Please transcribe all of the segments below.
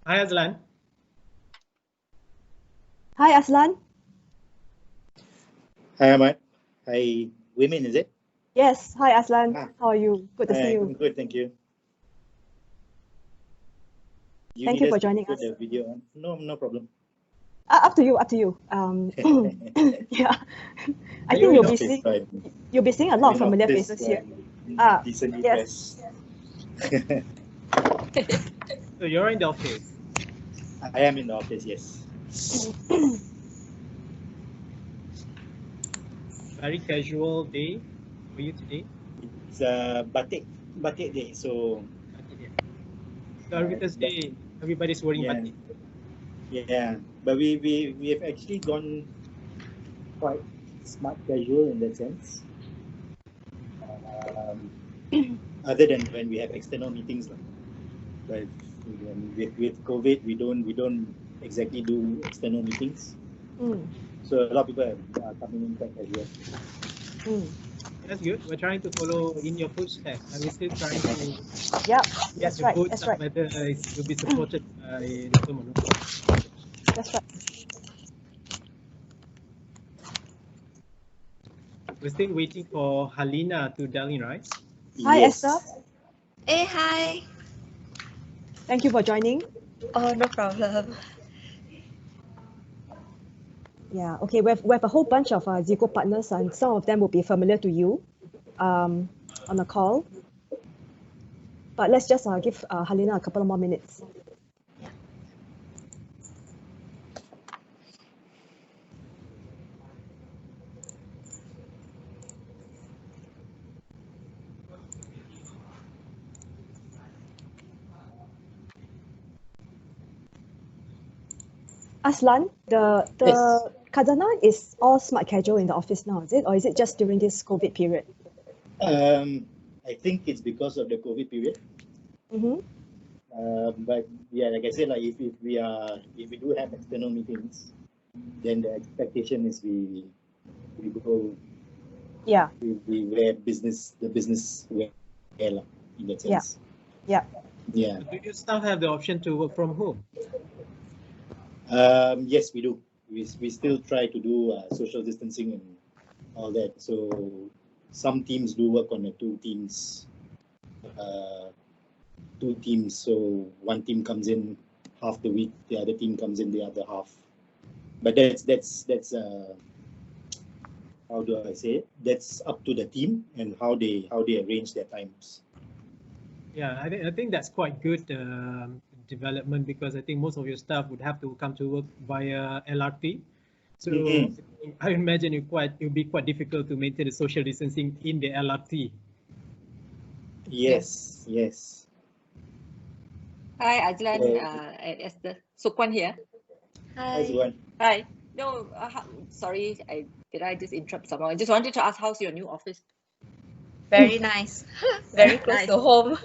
Hi, Azlan. Hi, Aslan. Hi, Ahmad. Hi, women, is it? Yes, hi, Aslan. Ah, How are you? Good to see hi, you. I'm good, thank you. You Thank need you us for to joining put us. the video on? No, no problem. Up to you, up to you. Yeah, I Are you think in you'll In be office? office, seeing right? you'll be seeing a I'm lot of in familiar office, faces so here. I'm Ah, decently yes. dressed. So you're in the office. I am in the office, yes. Very casual day for you today. It's batik day, so So but Thursday, everybody's wearing yeah, batik. yeah. But we have actually gone quite smart casual in that sense. Other than when we have external meetings, lah. But with COVID, we don't exactly do external meetings. Mm, So a lot of people are coming in quite casual. mm. That's good. We're trying to follow in your footsteps, and we're still trying to Yep, get that's the right. votes That's up right. whether it will be supported by the firm or not. That's right. We're still waiting for Halina to dial in, right? Hi, Esther. Yes. Hey, hi. Thank you for joining. Oh, no problem. Yeah. Okay. We have a whole bunch of ZICO partners, and some of them will be familiar to you, on the call. But let's just give Halina a couple of more minutes. Aslan, the Yes. Khazanah is all smart casual in the office now, is it? Or is it just during this COVID period? I think it's because of the COVID period. Mm-hmm. But yeah, like I said, like if we do have external meetings, then the expectation is we go Yeah, we wear the business wear lah, in that yeah, sense. yeah. Yeah. Do your staff have the option to work from home? Yes, we do. We still try to do social distancing and all that. So some teams do work on the two teams. So one team comes in half the week, the other team comes in the other half. But that's how do I say it? That's up to the team and how they arrange their times. Yeah, I think that's quite good development, because I think most of your staff would have to come to work via LRT. So I imagine it would be quite difficult to maintain the social distancing in the LRT. Yes, yes. Hi, Azlan. So, Esther. Sukwan here. how's Hi. it going? Hi. No, sorry, did I just interrupt someone? I just wanted to ask, how's your new office? Very nice. Very close Nice. to home.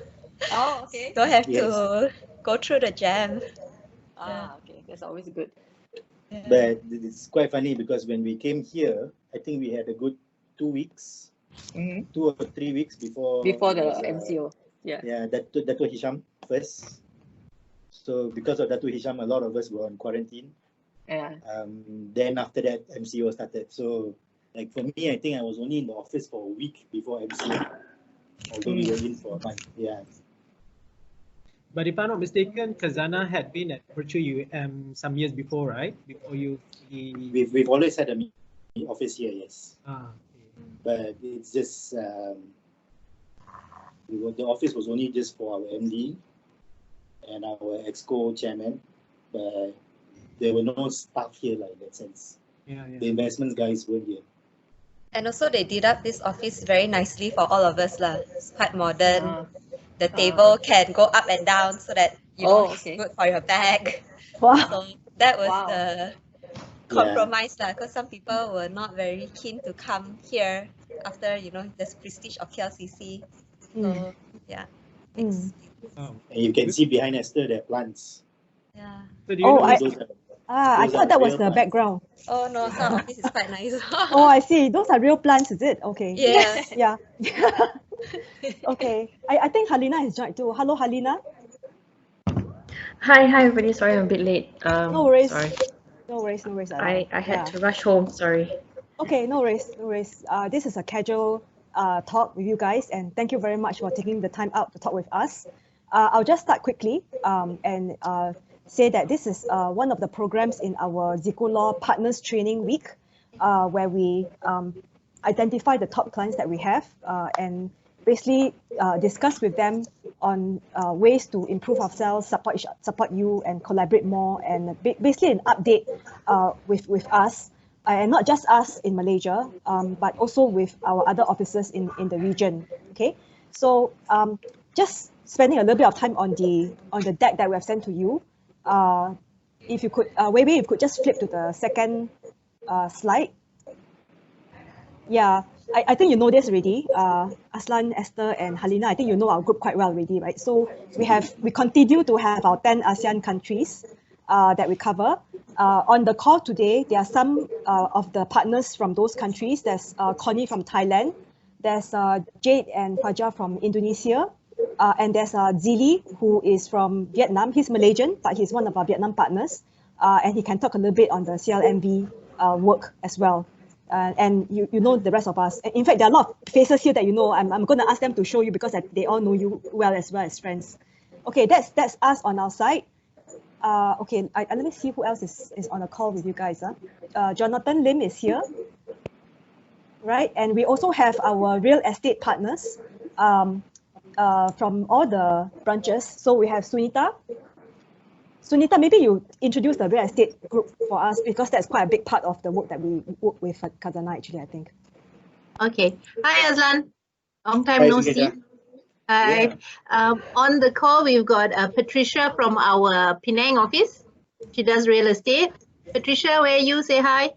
Oh, okay. Don't have Yes. to go through the jam. Okay. That's always good. Yeah. But it's quite funny because when we came here, I think we had a good 2 weeks, 2 or 3 weeks before Before it the was, MCO. Yeah. yeah, Dato Hisham first. So because of Dato Hisham, a lot of us were on quarantine. Yeah. Then after that, MCO started. So like for me, I think I was only in the office for a week before MCO, although we were in for a month. Yeah. But if I'm not mistaken, Khazanah had been at Virtual UM some years before, right? Before you. We've always had a office here, yes. Okay. But it's just the office was only just for our MD and our exco chairman, but there were no staff here, like in that sense. Yeah. The investments guys weren't here. And also they did up this office very nicely for all of us lah. It's quite modern. The table can go up and down so that it's good for your back. Wow. So that was Wow. the compromise lah, because some people were not very keen to come here after this prestige of KLCC. So yeah. Mm. Oh. And you can see behind Esther there are plants. Yeah. So do you know I Mr. I thought that was the background. Oh no, so our office is quite nice. Oh, I see. Those are real plants, is it? Okay. Yes. Yeah. Okay. I think Halina has joined too. Hello, Halina. Hi, everybody. Sorry I'm a bit late. No worries. Sorry. No worries, no worries at all. I had Yeah. to rush home. Sorry. Okay, no worries, no worries. This is a casual talk with you guys, and thank you very much for taking the time out to talk with us. I'll just start quickly and say that this is one of the programs in our ZICO Law Partners Training Week, where we identify the top clients that we have and basically discuss with them on ways to improve ourselves, support you, and collaborate more, and basically an update with us. And not just us in Malaysia, but also with our other officers in the region. Okay, so just spending a little bit of time on the deck that we have sent to you. If you could, maybe you could just flip to the second slide. Yeah, I think you know this already. Aslan, Esther, and Halina, I think you know our group quite well already, right? So we continue to have our 10 ASEAN countries that we cover. On the call today, there are some of the partners from those countries. There's Connie from Thailand, there's Jade and Fajar from Indonesia, and there's Zili, who is from Vietnam. He's Malaysian, but he's one of our Vietnam partners, and he can talk a little bit on the CLMV work as well. And you know the rest of us. In fact, there are a lot of faces here that you know. I'm going to ask them to show you because they all know you well as friends. Okay, that's us on our side. Okay, let me see who else is on a call with you guys. Jonathan Lim is here, right? And we also have our real estate partners from all the branches. So we have Sunita. Sunita, maybe you introduce the real estate group for us because that's quite a big part of the work that we work with at Khazanah, actually, I think. Okay. Hi, Aslan. Long time no see. Hi. Yeah. On the call, we've got Patricia from our Penang office. She does real estate. Patricia, where are you? Say hi.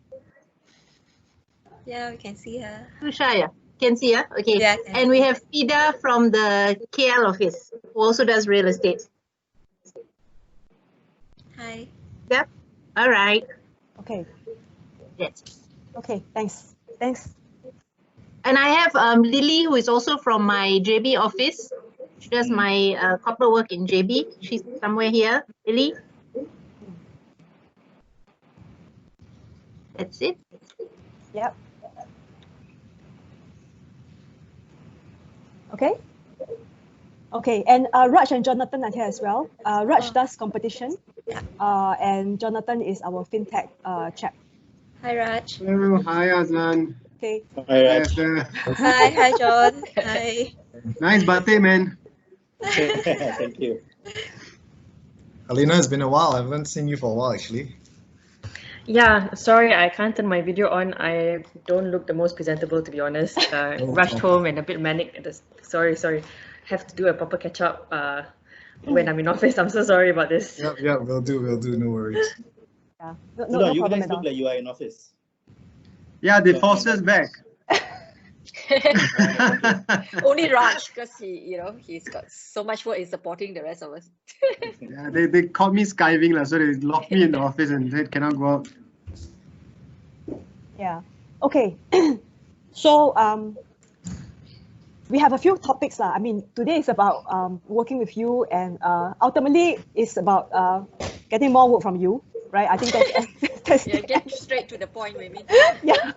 Yeah, we can see her. Too shy, yeah? Can see her? Okay. Yeah, and we have Fida from the KL office, who also does real estate. Hi. Yep. All right. Okay. Yes. Okay, thanks. Thanks. And I have Lily, who is also from my JB office. She does my corporate work in JB. She's somewhere here. Lily? That's it. Yep. Okay. Okay, and Raj and Jonathan are here as well. Raj does competition, and Jonathan is our fintech chap. Hi, Raj. Hello, hi, Aslan. Okay. Hi, Raj. Hi, John. Hi. Nice batik, man. Thank you. Alina, it's been a while. I haven't seen you for a while, actually. Yeah, sorry, I can't turn my video on. I don't look the most presentable, to be honest. Rushed home and a bit manic. Sorry. Have to do a proper catch up when I'm in office. I'm so sorry about this. Yeah, we'll do. No worries. Yeah. No, you problem guys at all. look like you are in office. Yeah, they forced us back. Only Raj, because he's got so much work in supporting the rest of us. Yeah, they caught me skiving, so they locked me in the office and said cannot go out. Yeah. Okay. So we have a few topics. I mean, today is about working with you, and ultimately it's about getting more work from you, right? I think that's Yeah, get straight to the point, maybe. yeah.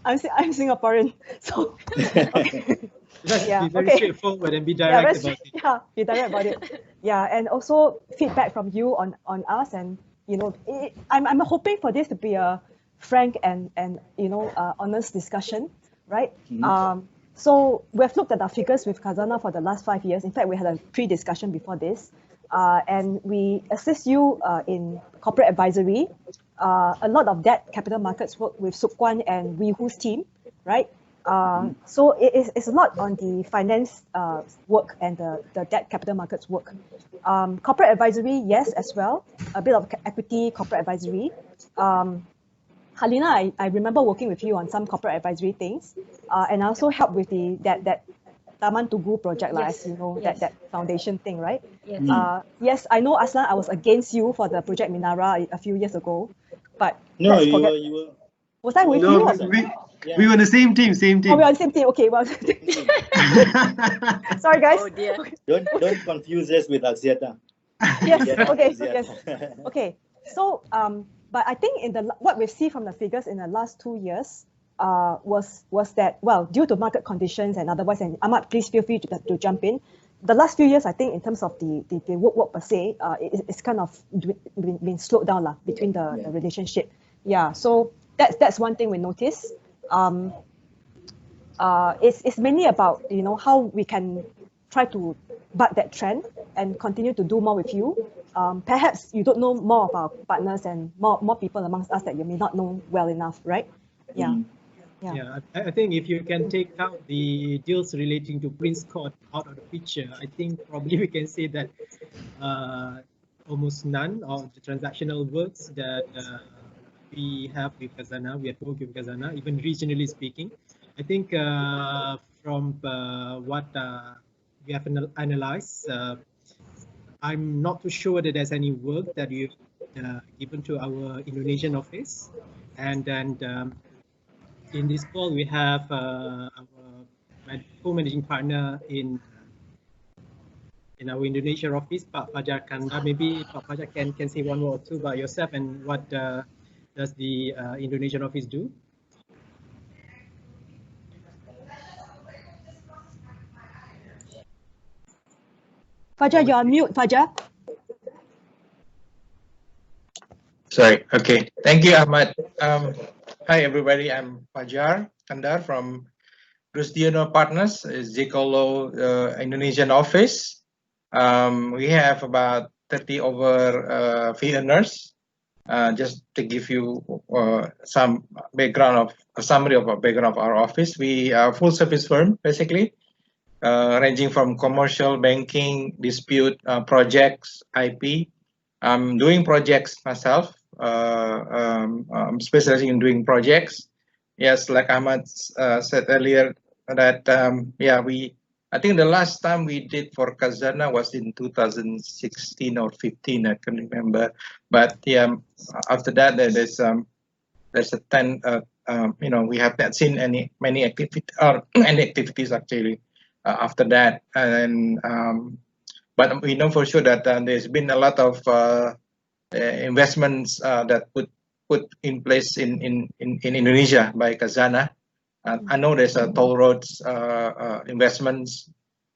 I'm Singaporean, so okay. Be very straightforward and be direct about it. Yeah, be direct about it. Yeah, and also feedback from you on us, and I'm hoping for this to be a frank and honest discussion, right? Mm-hmm. So we've looked at our figures with Khazanah for the last 5 years. In fact, we had a pre-discussion before this, and we assist you in corporate advisory. A lot of debt capital markets work with Sukwan and Weehu's team, right? So it's a lot on the finance work and the debt capital markets work. Corporate advisory, yes, as well. A bit of equity corporate advisory. Halina, I remember working with you on some corporate advisory things, and I also helped with that Taman Tugu project, Yes. as you know, Yes. that foundation thing, right? Yes. Yes, I know, Aslan, I was against you for the Project Minara a few years ago, but No, let's you forget. were. Was I with No, you? we were on the same team. Oh, we're on the same team. Okay, well, sorry, guys. Oh dear. Don't confuse us with Axiata. Yes. Yeah, Okay. yeah. Yes. Okay. So, but I think what we see from the figures in the last 2 years, was that, well, due to market conditions and otherwise, and Ahmad, please feel free to jump in. The last few years, I think, in terms of the work per se, it's kind of been slowed down between the relationship. Yeah. So that's one thing we notice. It's mainly about, how we can try to buck that trend and continue to do more with you. Perhaps you don't know more of our partners and more people amongst us that you may not know well enough, right? Yeah. Yeah, I think if you can take out the deals relating to Prince Court out of the picture, I think probably we can say that almost none of the transactional works that we have with Khazanah, we have worked with Khazanah, even regionally speaking. I think from what we have analyzed, I'm not too sure that there's any work that you've given to our Indonesian office. And then in this call, we have our co-managing partner in our Indonesia office, Pak Fajar Kanda. Maybe Pak Fajar can say one word or two about yourself and what does the Indonesian office do? Fajar, you're on mute, Fajar. Sorry. Okay. Thank you, Ahmad. Hi, everybody. I'm Fajar Kandar from Rusdiono Partners, ZICO Indonesian office. We have about 30 over fee earners. Just to give you some background of a summary of a background of our office, we are a full service firm basically, ranging from commercial banking, dispute, projects, IP. I'm doing projects myself. I'm specializing in doing projects. Yes, like Ahmad said earlier, that I think the last time we did for Khazanah was in 2016 or 15, I can remember. But yeah, after that there's a 10. We have not seen many activities actually after that, and but we know for sure that there's been a lot of investments that put in place in Indonesia by Khazanah. I know there's a toll roads investments.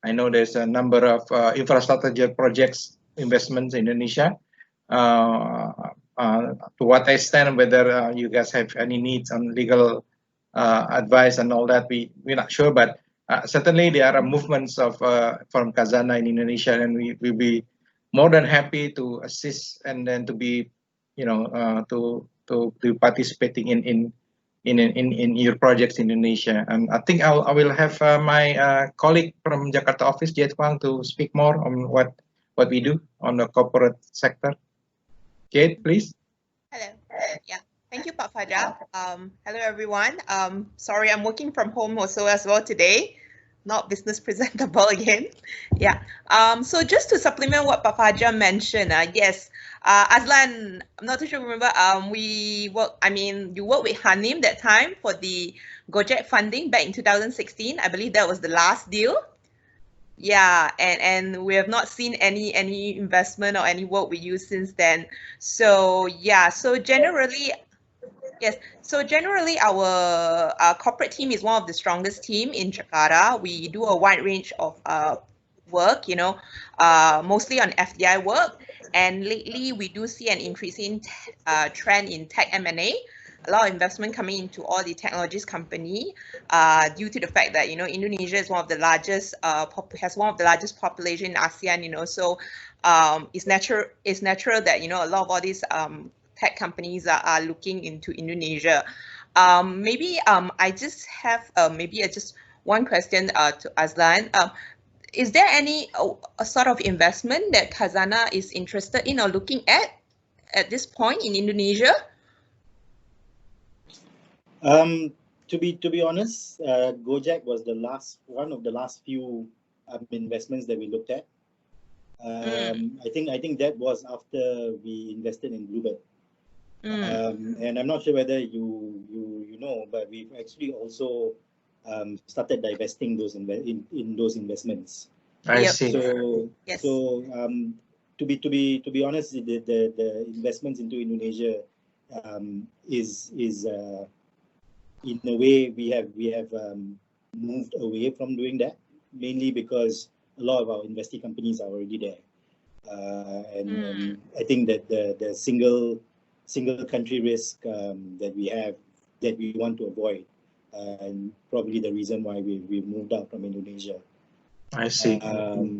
I know there's a number of infrastructure projects investments in Indonesia. To what extent, whether you guys have any needs on legal advice and all that, we're not sure. But certainly there are movements of from Khazanah in Indonesia, and we'll be more than happy to assist and then to be, to participating in your projects in Indonesia. And I think I will have my colleague from Jakarta office, Jade Wang, to speak more on what we do on the corporate sector. Jade, please. Hello. Yeah. Thank you, Pak Fajar. Hello, everyone. Sorry, I'm working from home also as well today. Not business presentable again. Yeah. So just to supplement what Pak Fajar mentioned, yes, Azlan, I'm not too sure remember. You worked with Hanim that time for the Gojek funding back in 2016. I believe that was the last deal. Yeah, and we have not seen any investment or any work with you since then. So yeah, so generally, yes. So generally, our corporate team is one of the strongest team in Jakarta. We do a wide range of work, mostly on FDI work. And lately, we do see an increasing trend in tech M&A. A lot of investment coming into all the technologies company due to the fact that Indonesia is one of the largest has one of the largest population in ASEAN. So it's natural that a lot of all these tech companies are looking into Indonesia. Maybe I just have just one question to Azlan. Is there any a sort of investment that Khazanah is interested in or looking at this point in Indonesia? To be honest, Gojek was one of the last few investments that we looked at. I think that was after we invested in Bluebird. And I'm not sure whether you know, but we've actually also started divesting those in those investments. I see. So yes. So to be honest, the investments into Indonesia is in a way we have moved away from doing that, mainly because a lot of our investee companies are already there, and I think that the single country risk that we have, that we want to avoid, and probably the reason why we moved out from Indonesia. I see.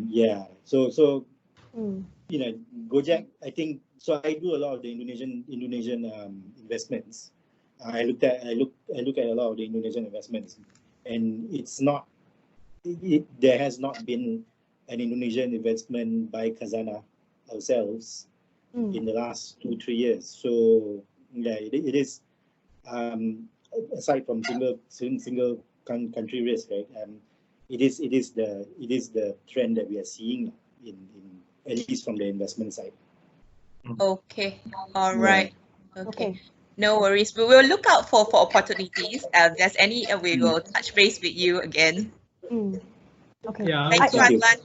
Yeah. So you know, Gojek, I think so. I do a lot of the Indonesian investments. I look at a lot of the Indonesian investments, and it's not. There has not been an Indonesian investment by Khazanah ourselves in the last 2-3 years. So yeah, it is. Aside from single country risk, right? It is the trend that we are seeing in at least from the investment side. Okay, all right. Okay. No worries. We will look out for opportunities. If there's any, we will touch base with you again. Okay. Yeah. Thank you, Adlan.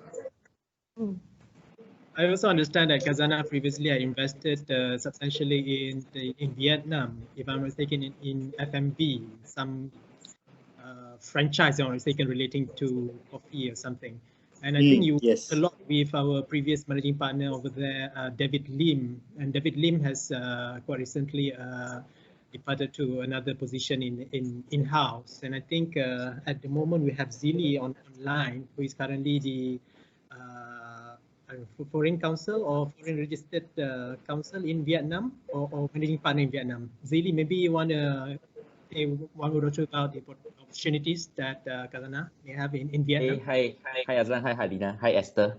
I also understand that Khazanah previously had invested substantially in Vietnam, if I'm mistaken, in FMB, some franchise, if I'm mistaken, relating to coffee or something. And I think you worked a lot with our previous managing partner over there, David Lim. And David Lim has quite recently departed to another position in-house. And I think at the moment we have Zili online, who is currently the foreign counsel or foreign registered counsel in Vietnam, or managing partner in Vietnam. Zili, maybe you want to say one word or two about the opportunities that Khazanah may have in Vietnam. Hey, hi Azlan, hi Halina, hi Esther.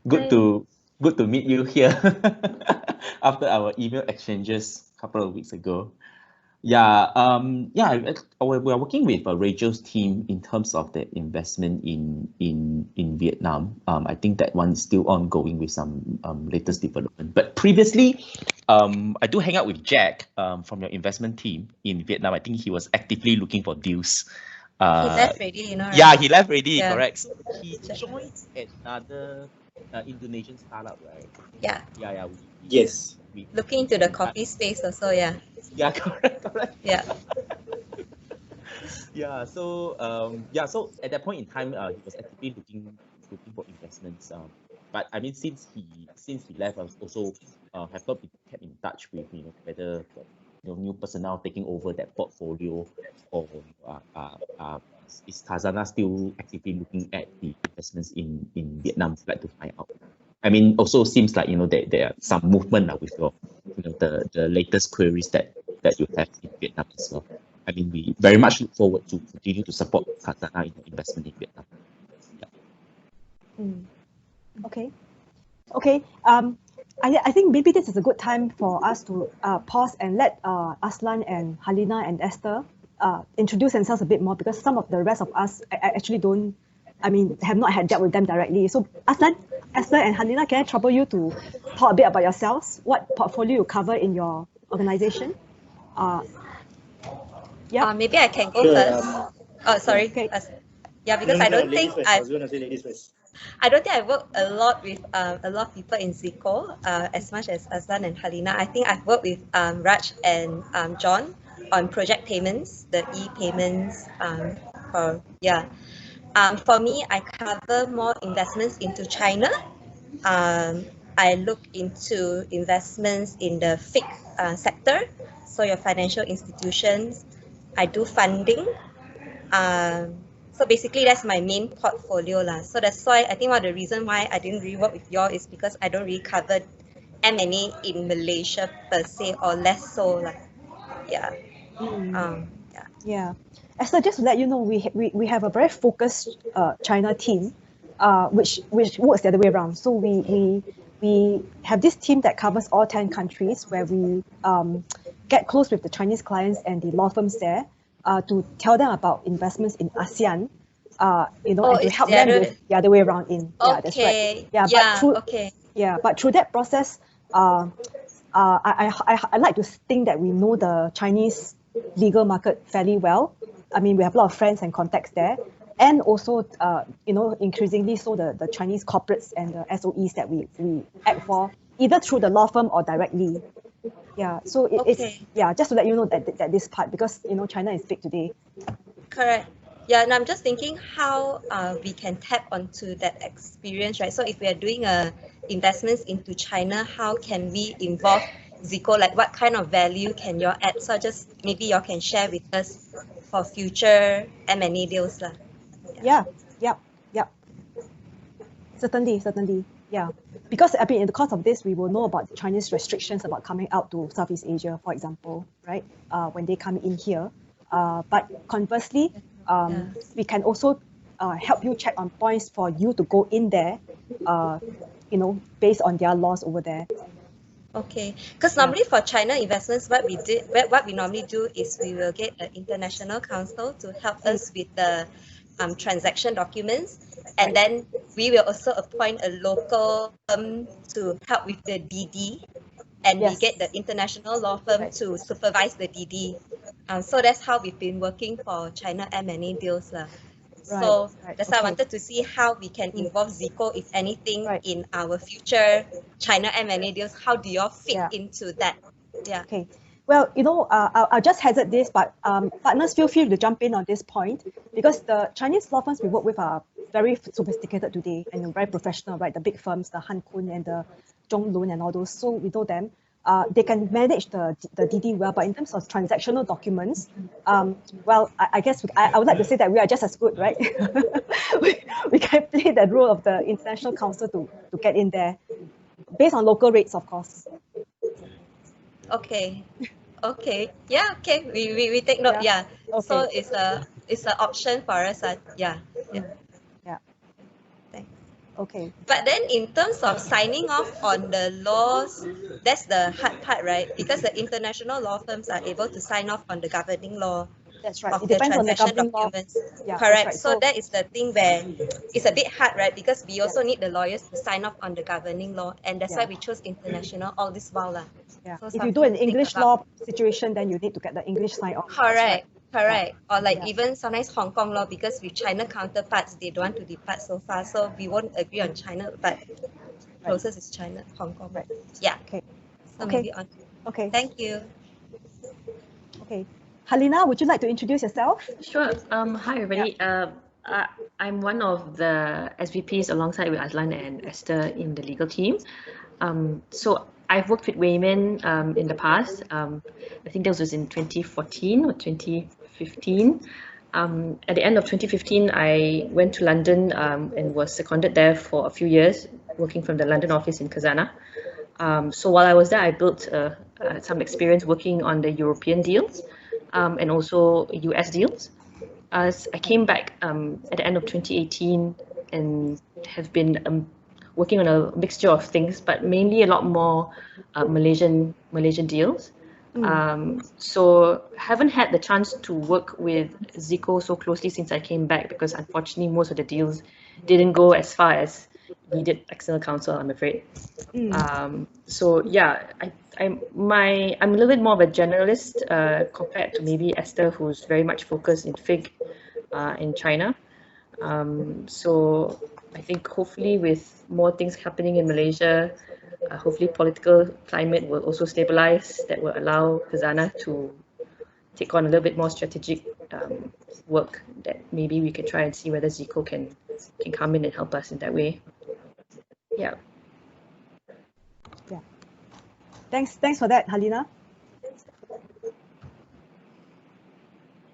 Good to meet you here after our email exchanges a couple of weeks ago. Yeah, we are working with Rachel's team in terms of the investment in Vietnam. I think that one is still ongoing with some latest development. But previously, I do hang out with Jack from your investment team in Vietnam. I think he was actively looking for deals. He left already, you know, right? Yeah, he left already, Yeah. correct. So he joined another Indonesian startup, right? Yeah. Yeah. Yes. Looking into the coffee space also, yeah. Yeah, correct. Yeah. Yeah, so so at that point in time, he was actively looking for investments. But I mean, since he left, I was also have not been kept in touch with whether new personnel taking over that portfolio, or is Khazanah still actively looking at the investments in Vietnam? I'd like to find out. I mean, also seems like there are some movement with your the latest queries that you have in Vietnam as well. I mean, we very much look forward to continue to support Khazanah in the investment in Vietnam. Yeah. Okay. I think maybe this is a good time for us to pause and let Aslan and Halina and Esther introduce themselves a bit more, because some of the rest of us actually have not dealt with them directly. So Aslan, Esther and Halina, can I trouble you to talk a bit about yourselves? What portfolio you cover in your organization? Maybe I can go first. Oh, sorry. Okay. Yeah, because I don't think I was going to say ladies first. I don't think I work a lot with a lot of people in ZICO as much as Aslan and Halina. I think I've worked with Raj and John on project payments, the e-payments. For me, I cover more investments into China. I look into investments in the FIC sector, so your financial institutions. I do funding. So basically, that's my main portfolio lah. So that's why I think one of the reasons why I didn't really work with y'all is because I don't really cover M&A in Malaysia per se, or less so lah. Yeah. Yeah. Esther, just to let you know, we have a very focused China team, which works the other way around. So we have this team that covers all 10 countries, where we get close with the Chinese clients and the law firms there to tell them about investments in ASEAN, and to help them with the other way around in. Okay. Yeah, that's right. But through that process, I like to think that we know the Chinese legal market fairly well. I mean, we have a lot of friends and contacts there. and also increasingly so the Chinese corporates and the SOEs that we act for, either through the law firm or directly. Yeah, so it's just to let you know that this part, because China is big today. Correct. Yeah, and I'm just thinking how we can tap onto that experience, right? So if we are doing investments into China, how can we involve ZICO? Like what kind of value can you add? So just maybe you can share with us for future M&A deals. Yeah. Certainly. Yeah. Because in the course of this, we will know about Chinese restrictions about coming out to Southeast Asia, for example, right? When they come in here. But conversely, we can also help you check on points for you to go in there, based on their laws over there. Okay, because normally for China investments, what we normally do is we will get an international counsel to help us with the transaction documents, and then we will also appoint a local firm to help with the DD, and we get the international law firm to supervise the DD. So that's how we've been working for China M&A deals. So that's why I wanted to see how we can involve ZICO, if anything, in our future China M&A deals. How do you all fit into that? Yeah. Okay. Well, I'll just hazard this, but partners, feel free to jump in on this point, because the Chinese law firms we work with are very sophisticated today and very professional, right? The big firms, the Han Kun and the Zhong Lun and all those. So we know them. They can manage the DD well, but in terms of transactional documents, well, I guess I would like to say that we are just as good, right? we can play the role of the international counsel to get in there, based on local rates, of course. Okay. Yeah. Okay. We take note. Yeah. Okay. So it's an option for us. Yeah. Thanks. Okay. But then in terms of signing off on the laws, that's the hard part, right? Because the international law firms are able to sign off on the governing law. That's right. Of It the depends on the transaction governing law. documents. Yeah, correct. right. So that is the thing where it's a bit hard, right? Because we also need the lawyers to sign off on the governing law, and that's why we chose international all this while. Yeah. So If you do an English law situation, then you need to get the English sign off. Correct. Or like even sometimes Hong Kong law, because with China counterparts, they don't want to depart so far, so we won't agree on China, but closest is China, Hong Kong. Right. Yeah. Okay. So maybe on. Okay. Thank you. Okay. Halina, would you like to introduce yourself? Sure. Hi, everybody. I'm one of the SVPs alongside with Azlan and Esther in the legal team. So I've worked with Wayman in the past. I think this was in 2014 or 2015. At the end of 2015, I went to London and was seconded there for a few years, working from the London office in Khazanah. So while I was there, I built some experience working on the European deals and also US deals. As I came back at the end of 2018 and have been working on a mixture of things, but mainly a lot more Malaysian deals. So haven't had the chance to work with ZICO so closely since I came back, because unfortunately most of the deals didn't go as far as needed external counsel, I'm afraid. So yeah, I'm a little bit more of a generalist compared to maybe Esther, who's very much focused in FIG in China. So I think hopefully with more things happening in Malaysia, hopefully political climate will also stabilize, that will allow Khazanah to take on a little bit more strategic work, that maybe we can try and see whether ZICO can come in and help us in that way. Yeah. Thanks for that, Halina.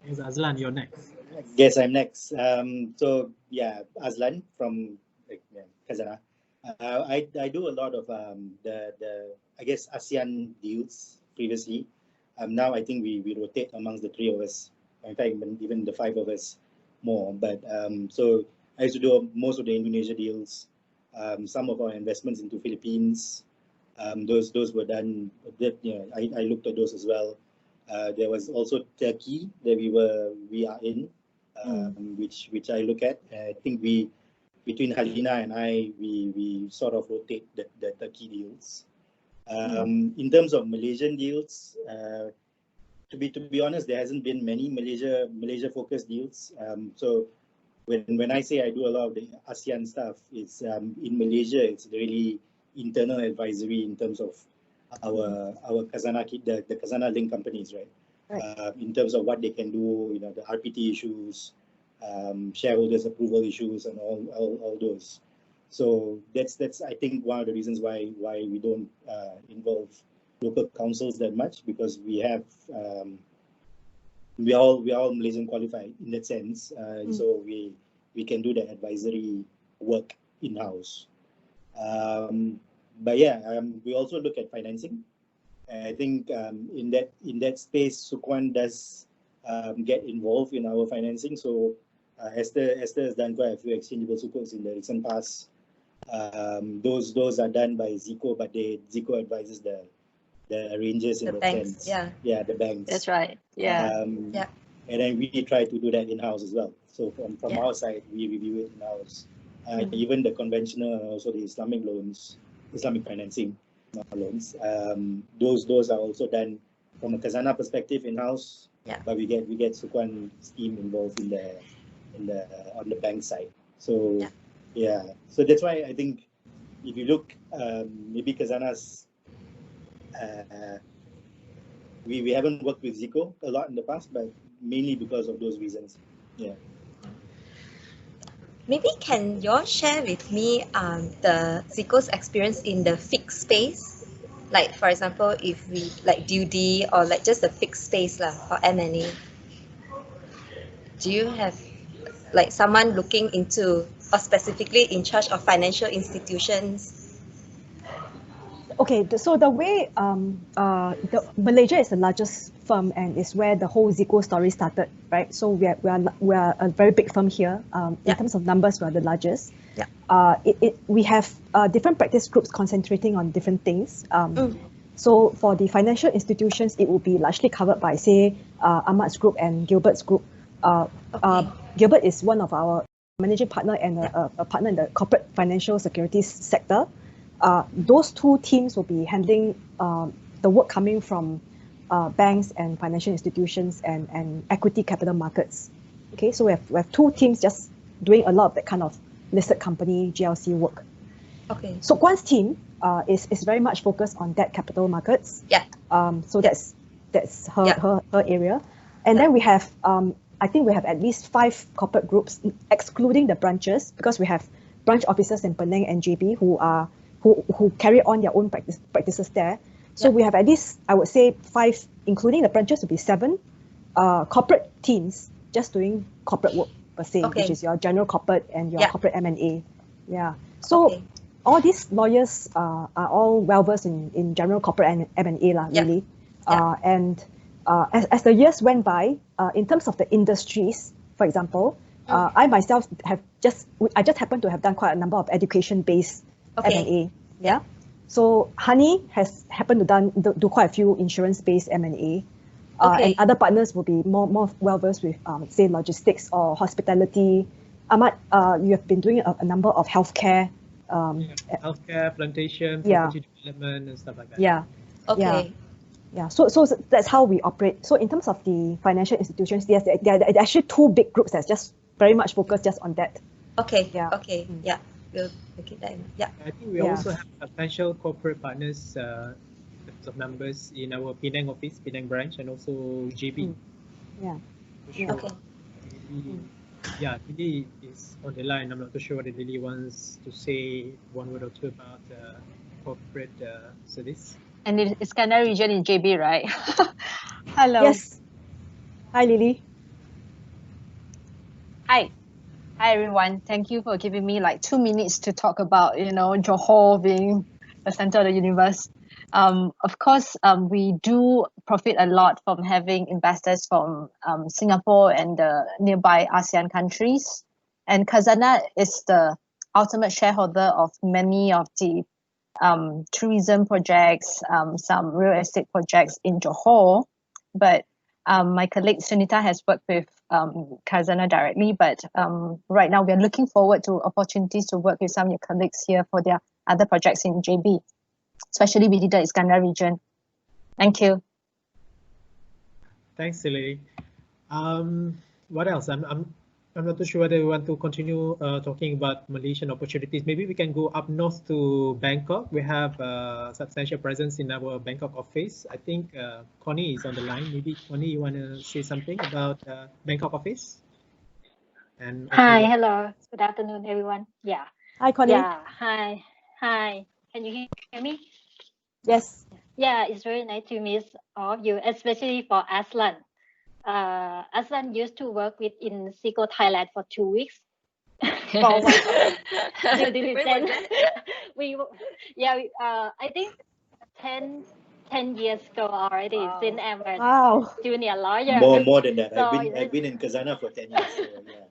Yes, Azlan, you're next. Guess I'm next. So yeah, Azlan from Khazanah. I do a lot of the I guess ASEAN deals previously. Now I think we rotate amongst the three of us. In fact, even the five of us more. But so I used to do most of the Indonesia deals. Some of our investments into Philippines. Those were done. I looked at those as well. There was also Turkey that we are in, which I look at. I think between Halina and I, we sort of rotate the Turkey deals. In terms of Malaysian deals, to be honest, there hasn't been many Malaysia focused deals. So when I say I do a lot of the ASEAN stuff, it's in Malaysia, it's really internal advisory in terms of our Khazanah, the Khazanah link companies, right? In terms of what they can do, you know, the RPT issues, shareholders approval issues, and all those. So that's I think one of the reasons why we don't involve local councils that much, because we have we all Malaysian qualified in that sense, so we can do the advisory work in house. But yeah, we also look at financing. I think in that space, Sukuan does get involved in our financing. So Esther has done quite a few exchangeable sukuk in the recent past. Those are done by ZICO, but ZICO advises the arrangers in The that banks, sense. Yeah, the banks. That's right. Yeah. Yeah. And then we try to do that in-house as well. So from Yeah. our side, we review it in-house. Even the conventional and also the Islamic loans, Islamic financing loans. Those are also done from a Khazanah perspective in-house. Yeah. But we get Sukuan scheme involved in the on the bank side. So yeah. So that's why I think if you look, maybe Khazanah's we haven't worked with ZICO a lot in the past, but mainly because of those reasons. Yeah. Maybe can you all share with me the ZICO's experience in the fixed space? Like for example, if we like DUD or like just the fixed space lah, or M&A. Do you have like someone looking into or specifically in charge of financial institutions? Okay, so the way Malaysia is the largest firm and is where the whole ZICO story started, right? So we are a very big firm here. In terms of numbers, we are the largest. Yeah. We have different practice groups concentrating on different things. So for the financial institutions, it will be largely covered by, say, Ahmad's group and Gilbert's group. Gilbert is one of our managing partner and a partner in the corporate financial securities sector. Those two teams will be handling the work coming from banks and financial institutions and equity capital markets. Okay, so we have two teams just doing a lot of that kind of listed company GLC work. Okay. So Guan's team is very much focused on debt capital markets. Yeah. So that's her area. And then we have I think we have at least 5 corporate groups, excluding the branches, because we have branch officers in Penang and JB who carry on their own practices there. So we have at least, I would say, 5, including the branches, would be 7 corporate teams just doing corporate work per se, which is your general corporate and your corporate M&A. Yeah. So all these lawyers are all well versed in general corporate and M&A lah, really. And as the years went by, in terms of the industries, for example, I myself I just happen to have done quite a number of education-based M&A. Yeah. So Honey has happened to do quite a few insurance-based M&A. And other partners will be more well versed with, say, logistics or hospitality. Ahmad, you have been doing a number of healthcare. Healthcare, plantation, property development, and stuff like that. Yeah. Okay. Yeah. So that's how we operate. So in terms of the financial institutions, yes, there are actually 2 big groups that's just very much focused just on that. Okay. Yeah. Okay. Yeah. We'll keep that in. Yeah. I think we also have substantial corporate partners of members in our Penang office, Penang branch, and also JB. Yeah. Sure. Okay. Lily is on the line. I'm not too sure whether Lily wants to say one word or two about corporate service. And it's Iskandar region in JB, right? Hello. Yes. Hi, Lily. Hi. Hi, everyone. Thank you for giving me like 2 minutes to talk about, Johor being the center of the universe. Of course, we do profit a lot from having investors from Singapore and the nearby ASEAN countries. And Khazanah is the ultimate shareholder of many of the tourism projects, some real estate projects in Johor. But my colleague Sunita has worked with Khazanah directly, but right now we are looking forward to opportunities to work with some of your colleagues here for their other projects in JB, especially within the Iskandar region. Thank you. Thanks, Lily. What else? I'm not too sure whether we want to continue talking about Malaysian opportunities. Maybe we can go up north to Bangkok. We have substantial presence in our Bangkok office. I think Connie is on the line. Maybe Connie, you want to say something about Bangkok office? And Hi, hello. Good afternoon, everyone. Yeah. Hi, Connie. Yeah. Hi. Hi. Can you hear me? Yes. Yeah, it's very nice to meet all of you, especially for Aslan. Aslan used to work with in ZICO Thailand for 2 weeks. For due diligence. I think 10 years ago already, since I'm a junior lawyer. More than that. So I've been in Khazanah for 10 years. So yeah,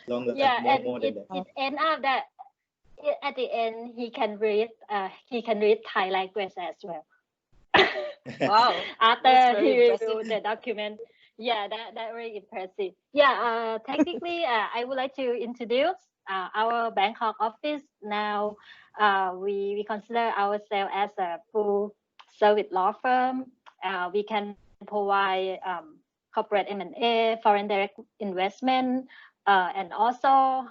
longer. Yeah, more than that. It end up that at the end he can read Thai language as well. Wow. After he reviewed the document. Yeah, that very impressive. Yeah, technically, I would like to introduce our Bangkok office. Now, we consider ourselves as a full service law firm. We can provide corporate M&A, foreign direct investment, and also,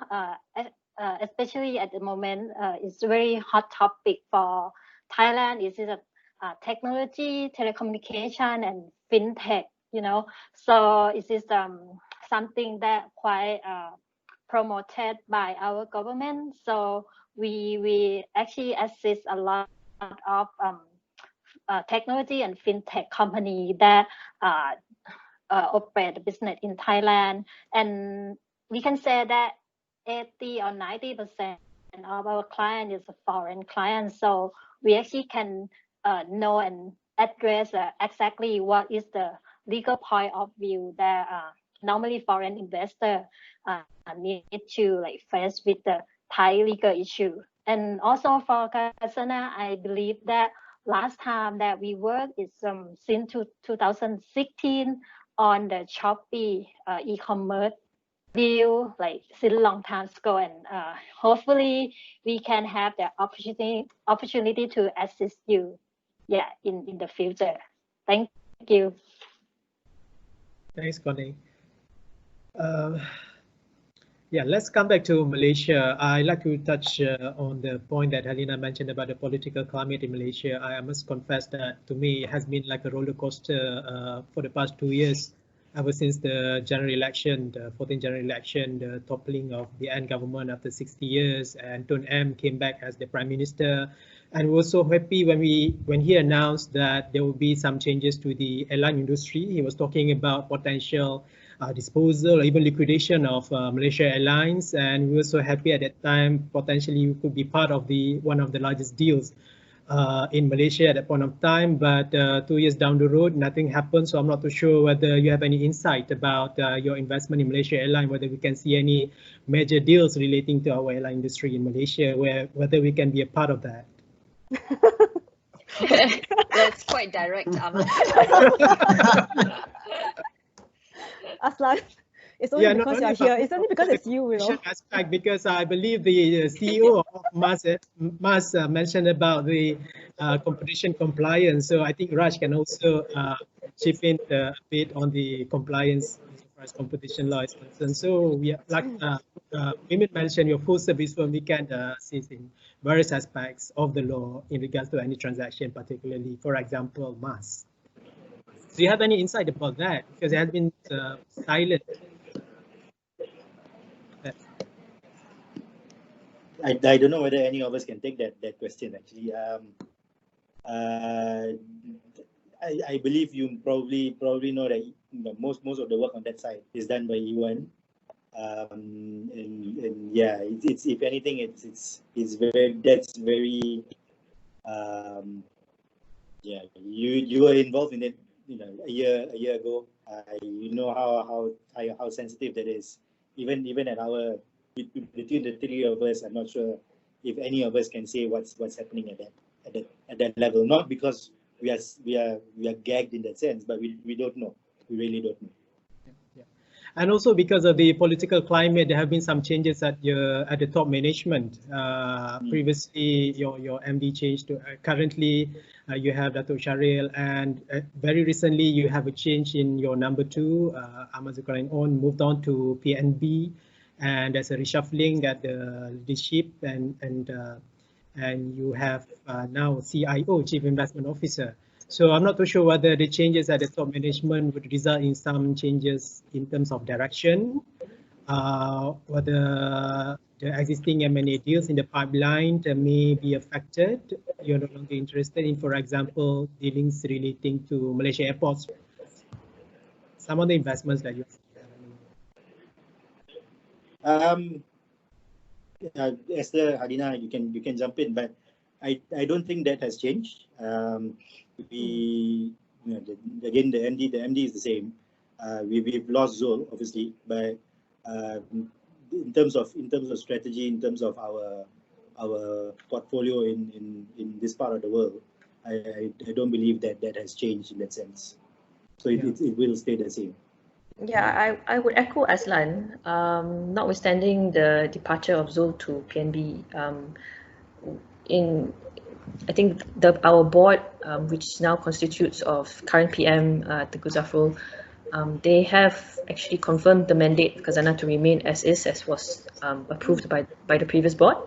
especially at the moment, it's a very hot topic for Thailand. It is a technology, telecommunication, and fintech. So it is something that quite promoted by our government. So we actually assist a lot of technology and fintech company that operate business in Thailand, and we can say that 80 or 90% of our client is a foreign client. So we actually can know and address exactly what is the legal point of view that normally foreign investor need to face with the Thai legal issue. And also for Khazanah, I believe that last time that we worked is since 2016 on the Shopee e-commerce deal, since a long time ago, and hopefully we can have the opportunity to assist you, in the future. Thank you. Thanks, Connie. Let's come back to Malaysia. I'd like to touch on the point that Helena mentioned about the political climate in Malaysia. I must confess that to me it has been like a roller coaster for the past 2 years, ever since the general election, the 14th general election, the toppling of the AN government after 60 years, and Tun M came back as the Prime Minister. And we were so happy when he announced that there will be some changes to the airline industry. He was talking about potential disposal or even liquidation of Malaysia Airlines, and we were so happy at that time. Potentially, we could be part of one of the largest deals in Malaysia at that point of time. But 2 years down the road, nothing happened. So I'm not too sure whether you have any insight about your investment in Malaysia Airlines, whether we can see any major deals relating to our airline industry in Malaysia, whether we can be a part of that. That's quite direct, Ahmad. Aslan, it's only because you're here. It's only because it's you, aspect, because I believe the CEO of MAS mentioned about the competition compliance. So I think Raj can also chip in a bit on the compliance as far as competition law is concerned. So like Women mentioned, your full service firm, we can assist in various aspects of the law in regards to any transaction, particularly, for example, MAS. Do you have any insight about that? Because it has been silent. I don't know whether any of us can take that question actually. I believe you probably know that most of the work on that side is done by Iwan. And yeah, it's if anything, it's very yeah. You were involved in it, a year ago. You know how sensitive that is. Even at between the three of us, I'm not sure if any of us can say what's happening at that level. Not because we are gagged in that sense, but we don't know. We really don't know. And also because of the political climate, there have been some changes at the top management. Previously, your MD changed to currently you have Dato' Sharil, and very recently you have a change in your number 2, Ahmad Zulkarnain moved on to PNB. and there's a reshuffling at the leadership, and you have now CIO, Chief Investment Officer. So I'm not too sure whether the changes at the top management would result in some changes in terms of direction, whether the existing M&A deals in the pipeline may be affected. You're no longer interested in, for example, dealings relating to Malaysia airports. Some of the investments that you Esther, Hadina, you can jump in, but I don't think that has changed. Again, the MD is the same. We've lost Zul, obviously, but in terms of strategy, in terms of our portfolio in this part of the world, I don't believe that has changed in that sense. So it will stay the same. Yeah, I would echo Aslan. Notwithstanding the departure of Zul to PNB, I think our board, which now constitutes of current PM Tengku Zafrul, they have actually confirmed the mandate of Khazanah to remain as is, as was approved by the previous board.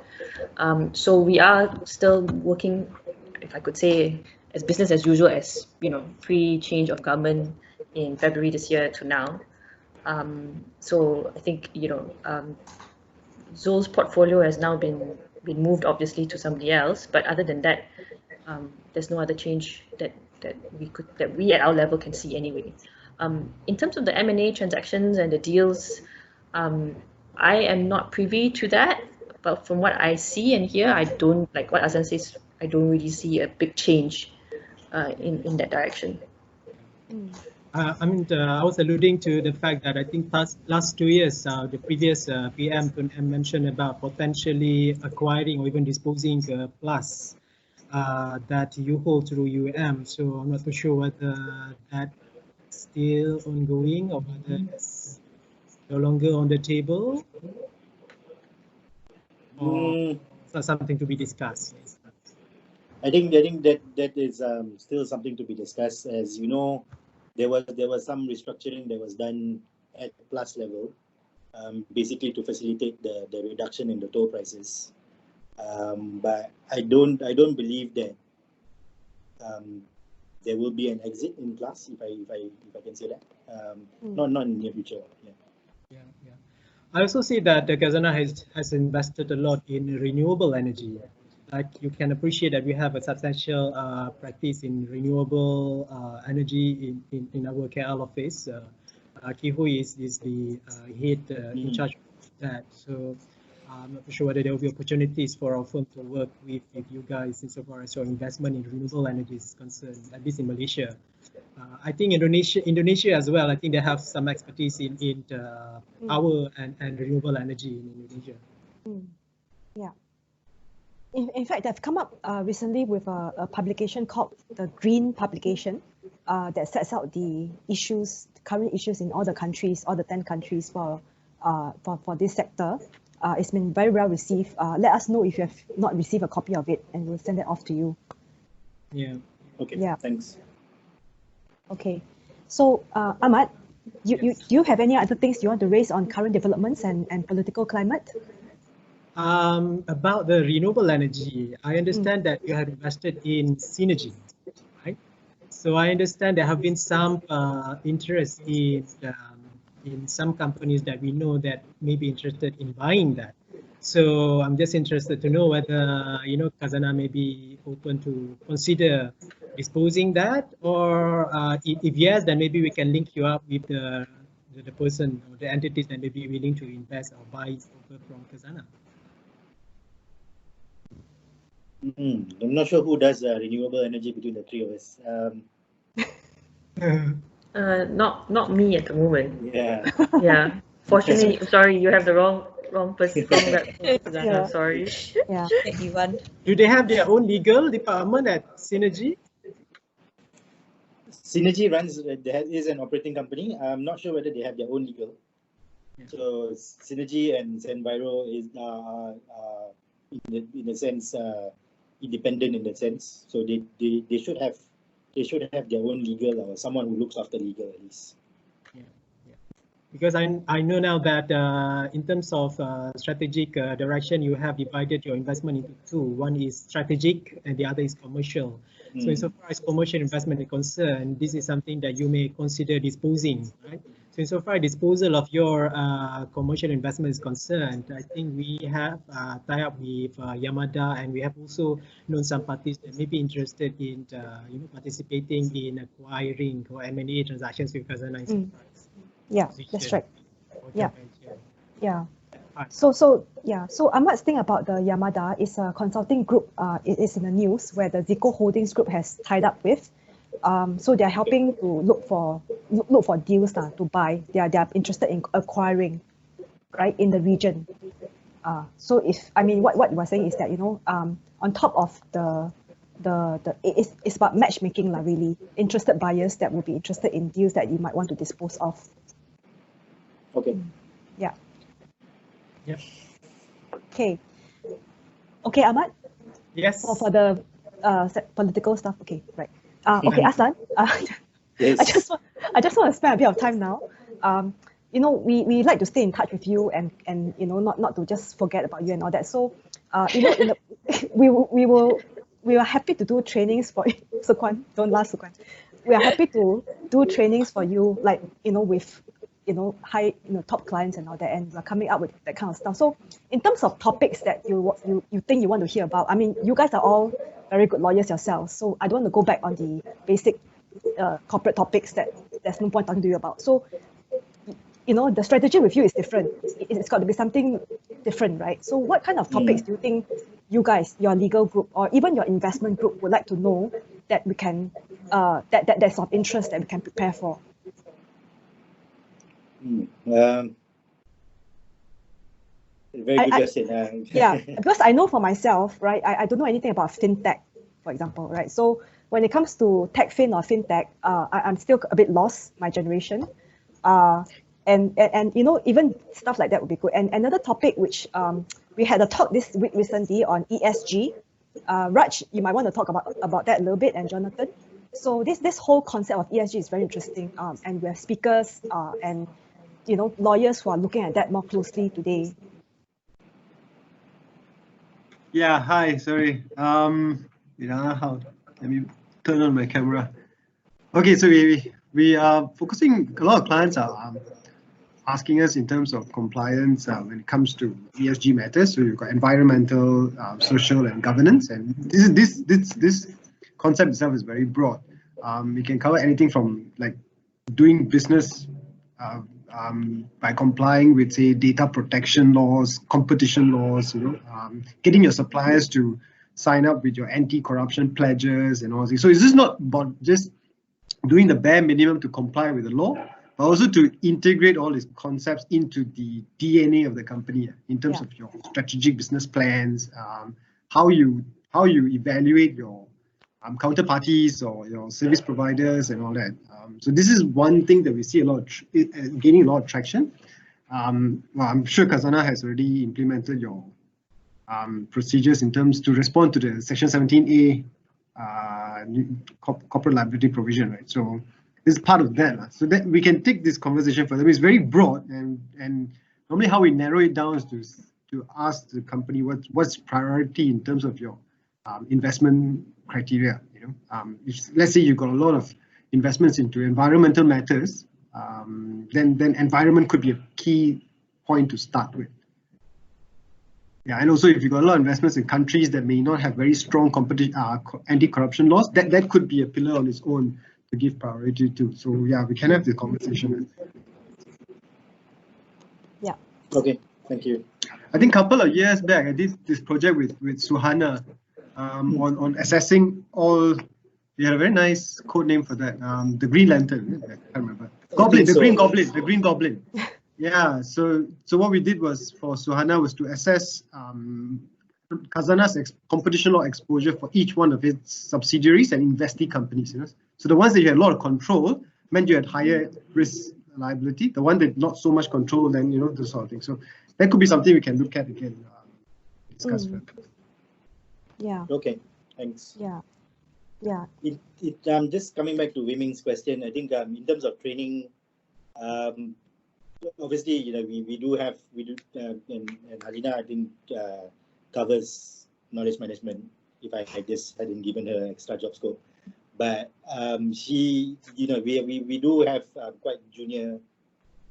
So we are still working, if I could say, as business as usual, as pre-change of government in February this year to now. So I think Zul's portfolio has now been moved obviously to somebody else, but other than that, there's no other change that we at our level can see anyway. In terms of the M&A transactions and the deals, I am not privy to that, but from what I see and hear, I don't, like what Azan says, I don't really see a big change in that direction. I was alluding to the fact that I think last 2 years, the previous PM mentioned about potentially acquiring or even disposing plus that you hold through UM. So I'm not too sure whether that's still ongoing or whether it's no longer on the table, or something to be discussed. I think that is still something to be discussed. As you know, there was some restructuring that was done at plus level, basically to facilitate the reduction in the toll prices. But I don't believe that there will be an exit in plus, if I can say that. Not in the near future. Yeah. I also see that the Khazanah has invested a lot in renewable energy. Like you can appreciate that we have a substantial practice in renewable energy in our KL office. Kihui is the head in charge of that. So I'm not sure whether there will be opportunities for our firm to work with you guys insofar as your investment in renewable energy is concerned, at least in Malaysia. I think Indonesia as well, I think they have some expertise in power and renewable energy in Indonesia. Yeah. In fact, I've come up recently with a publication called the Green Publication that sets out the current issues in all the countries, all the 10 countries for this sector. It's been very well received. Let us know if you have not received a copy of it, and we'll send it off to you. Yeah. Okay. Yeah. Thanks. Okay. So, Ahmad, do you have any other things you want to raise on current developments and political climate? About the renewable energy, I understand that you have invested in Synergy, right? So I understand there have been some interest in some companies that we know that may be interested in buying that. So I'm just interested to know whether Khazanah may be open to consider disposing that, or if yes, then maybe we can link you up with the person or the entities that may be willing to invest or buy over from Khazanah. I'm not sure who does renewable energy between the three of us. Not me at the moment. Yeah. Yeah. Fortunately, sorry, you have the wrong person. Yeah. Sorry. Yeah. Do they have their own legal department at Synergy? Synergy is an operating company. I'm not sure whether they have their own legal. Yeah. So Synergy and Zenviro is in a sense independent in that sense. So they should have their own legal or someone who looks after legal at least. Because I know now that in terms of strategic direction, you have divided your investment into two. One is strategic and the other is commercial. So insofar as commercial investment is concerned, this is something that you may consider disposing, right? So insofar as disposal of your commercial investment is concerned, I think we have tied up with Yamada, and we have also known some parties that may be interested in participating in acquiring or M&A transactions with Khazanah. Yeah, that's right. Yeah, yeah. So Ahmad's thing about the Yamada is a consulting group. It is in the news where the ZICO Holdings Group has tied up with. So they're helping to look for deals to buy. They are interested in acquiring, right, in the region. So what you were saying is that on top of it's about matchmaking really. Interested buyers that will be interested in deals that you might want to dispose of. Okay. Yeah. Yep. Okay, Ahmad? Yes. For the political stuff. Okay, right. Okay, Aslan. Yes. I just want to spend a bit of time now. We like to stay in touch with you and not to just forget about you and all that. So we are happy to do trainings for Sukuan. Don't laugh, Sukuan. We are happy to do trainings for you, like with high top clients and all that, and we're coming up with that kind of stuff. So in terms of topics that you think you want to hear about, you guys are all very good lawyers yourselves, so I don't want to go back on the basic corporate topics that there's no point talking to you about. So the strategy with you is different. It's got to be something different, right? So what kind of topics do you think you guys, your legal group or even your investment group, would like to know that we can that's of interest that we can prepare for? Very good question. Yeah, because I know for myself, right, I don't know anything about fintech, for example, right? So when it comes to techfin or fintech, I'm still a bit lost, my generation. And even stuff like that would be good. And another topic which we had a talk this week recently on ESG. Raj, you might want to talk about that a little bit, and Jonathan. So this whole concept of ESG is very interesting, and we have speakers and lawyers who are looking at that more closely today. Yeah, hi, sorry. Let me turn on my camera. Okay, so we are focusing, a lot of clients are asking us in terms of compliance when it comes to ESG matters. So you've got environmental, social, and governance, and this concept itself is very broad. We can cover anything from like doing business by complying with, say, data protection laws, competition laws, getting your suppliers to sign up with your anti-corruption pledges and all this. So it's just not about just doing the bare minimum to comply with the law, but also to integrate all these concepts into the DNA of the company in terms of your strategic business plans, how you evaluate your counterparties or your service providers and all that. So this is one thing that we see gaining a lot of traction. I'm sure Khazanah has already implemented your procedures in terms to respond to the Section 17A corporate liability provision, right? So this is part of that. So that we can take this conversation further. It's very broad, and normally how we narrow it down is to ask the company what's priority in terms of your investment criteria. If, let's say you've got a lot of investments into environmental matters, then environment could be a key point to start with. Yeah, and also if you've got a lot of investments in countries that may not have very strong anti-corruption laws, that could be a pillar on its own to give priority to. So yeah, we can have the conversation. Yeah. Okay, thank you. I think a couple of years back, I did this project with Suhana on assessing all. We had a very nice code name for that. The Green Lantern. I can't remember. Goblin. The Green Goblin. The Green Goblin. Yeah. So what we did was for Suhana was to assess Khazanah's competition law exposure for each one of its subsidiaries and investee companies. So the ones that you had a lot of control meant you had higher risk liability. The one that not so much control, then this sort of thing. So that could be something we can look at again. Discuss further. Yeah. Okay. Thanks. Yeah. Yeah. Just coming back to Wei Ming's question, I think in terms of training, obviously, we do, and Halina, I think, covers knowledge management. If I just hadn't given her extra job scope, but she, we do have quite junior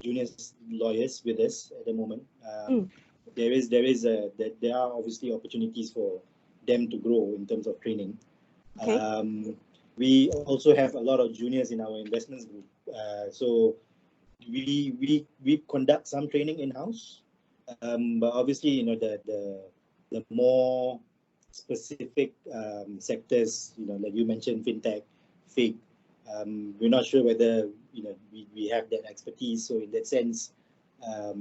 lawyers with us at the moment. There are obviously opportunities for them to grow in terms of training. Okay. We also have a lot of juniors in our investments group, so we conduct some training in-house, but obviously, the more specific sectors, like you mentioned, fintech, FIG, we're not sure whether we have that expertise. So in that sense,